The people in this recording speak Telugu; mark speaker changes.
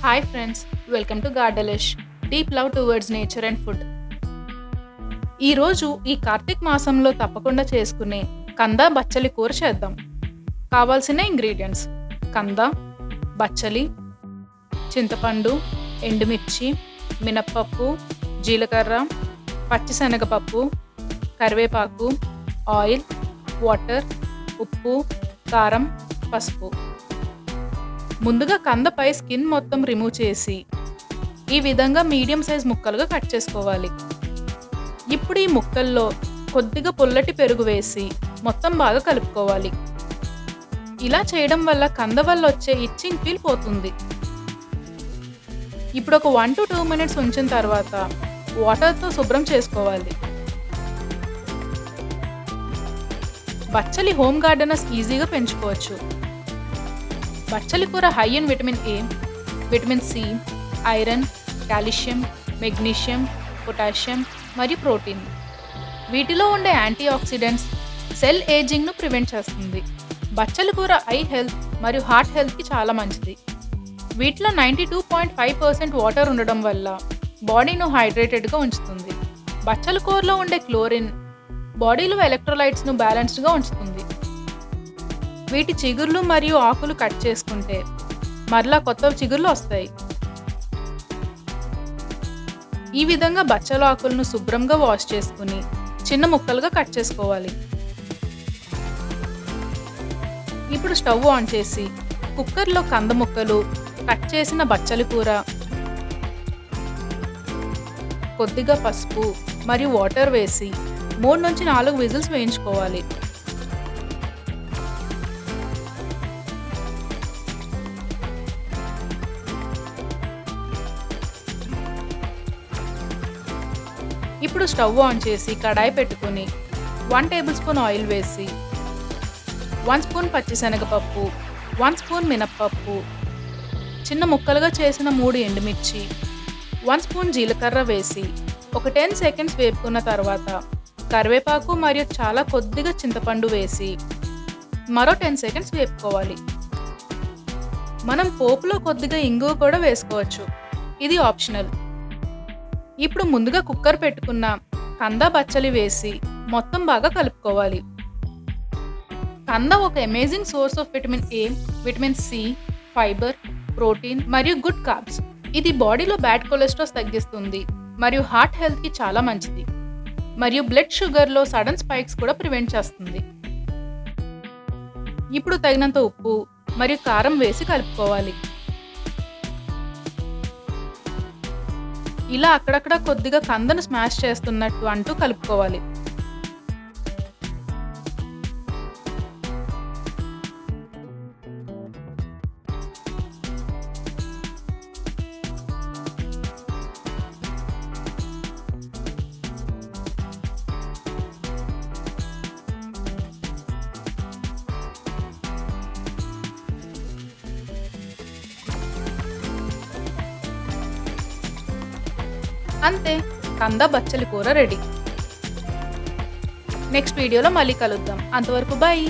Speaker 1: Hi friends, welcome to Gardelish. Deep love towards nature and food. ఈరోజు ఈ కార్తీక మాసంలో తప్పకుండా చేసుకునే కంద బచ్చలి కూర చేద్దాం. కావాల్సిన ఇంగ్రీడియంట్స్: కంద, బచ్చలి, చింతపండు, ఎండుమిర్చి, మినప్పప్పు, జీలకర్ర, పచ్చిశనగపప్పు, కరివేపాకు, ఆయిల్, వాటర్, ఉప్పు, కారం, పసుపు. ముందుగా కందపై స్కిన్ మొత్తం రిమూవ్ చేసి ఈ విధంగా మీడియం సైజ్ ముక్కలుగా కట్ చేసుకోవాలి. ఇప్పుడు ఈ ముక్కల్లో కొద్దిగా పుల్లటి పెరుగు వేసి మొత్తం బాగా కలుపుకోవాలి. ఇలా చేయడం వల్ల కంద వల్ల వచ్చే ఇచ్చింగ్ ఫీల్ పోతుంది. ఇప్పుడు ఒక 1 to 2 minutes ఉంచిన తర్వాత వాటర్తో శుభ్రం చేసుకోవాలి. బచ్చలి హోమ్ గార్డెనర్స్ ఈజీగా పెంచుకోవచ్చు. బచ్చలి కూర high in vitamin A, vitamin C, iron, calcium, magnesium, potassium మరియు ప్రోటీన్. వీటిలో ఉండే యాంటీ ఆక్సిడెంట్స్ సెల్ ఏజింగ్ను ప్రివెంట్ చేస్తుంది. బచ్చలి కూర ఐ హెల్త్ మరియు హార్ట్ హెల్త్కి చాలా మంచిది. వీటిలో 92.5% వాటర్ ఉండడం వల్ల బాడీను హైడ్రేటెడ్గా ఉంచుతుంది. బచ్చలి కూరలో ఉండే క్లోరిన్ బాడీలో ఎలక్ట్రోలైట్స్ను బ్యాలెన్స్డ్గా ఉంచుతుంది. వీటి చిగుర్లు మరియు ఆకులు కట్ చేసుకుంటే మరలా కొత్త చిగుర్లు వస్తాయి. ఈ విధంగా బచ్చల ఆకులను శుభ్రంగా వాష్ చేసుకుని చిన్న ముక్కలుగా కట్ చేసుకోవాలి. ఇప్పుడు స్టవ్ ఆన్ చేసి కుక్కర్లో కంద ముక్కలు, కట్ చేసిన బచ్చలి కూర, కొద్దిగా పసుపు మరియు వాటర్ వేసి 3 నుంచి 4 విజిల్స్ వేయించుకోవాలి. ఇప్పుడు స్టవ్ ఆన్ చేసి కడాయి పెట్టుకుని 1 టేబుల్ స్పూన్ ఆయిల్ వేసి 1 స్పూన్ పచ్చిశనగపప్పు, 1 స్పూన్ మినప్పప్పు, చిన్న ముక్కలుగా చేసిన 3 ఎండుమిర్చి, 1 స్పూన్ జీలకర్ర వేసి ఒక 10 సెకండ్స్ వేపుకున్న తర్వాత కరివేపాకు మరియు చాలా కొద్దిగా చింతపండు వేసి మరో 10 సెకండ్స్ వేపుకోవాలి. మనం పోపులో కొద్దిగా ఇంగువ కూడా వేసుకోవచ్చు, ఇది ఆప్షనల్. ఇప్పుడు ముందుగా కుక్కర్ పెట్టుకున్న కంద బచ్చలి వేసి మొత్తం బాగా కలుపుకోవాలి. కంద ఒక amazing source of vitamin A, vitamin C, fibre, protein మరియు గుడ్ కార్బ్స్. ఇది బాడీలో బ్యాడ్ కొలెస్ట్రాల్ తగ్గిస్తుంది మరియు హార్ట్ హెల్త్కి చాలా మంచిది మరియు బ్లడ్ షుగర్లో సడన్ స్పైక్స్ కూడా ప్రివెంట్ చేస్తుంది. ఇప్పుడు తగినంత ఉప్పు మరియు కారం వేసి కలుపుకోవాలి. ఇలా అక్కడక్కడ కొద్దిగా కందను స్మాష్ చేస్తున్నట్టు అంటూ కలుపుకోవాలి. అంతే, కంద బచ్చలి కూర రెడీ. నెక్స్ట్ వీడియోలో మళ్ళీ కలుద్దాం. అంతవరకు బాయ్.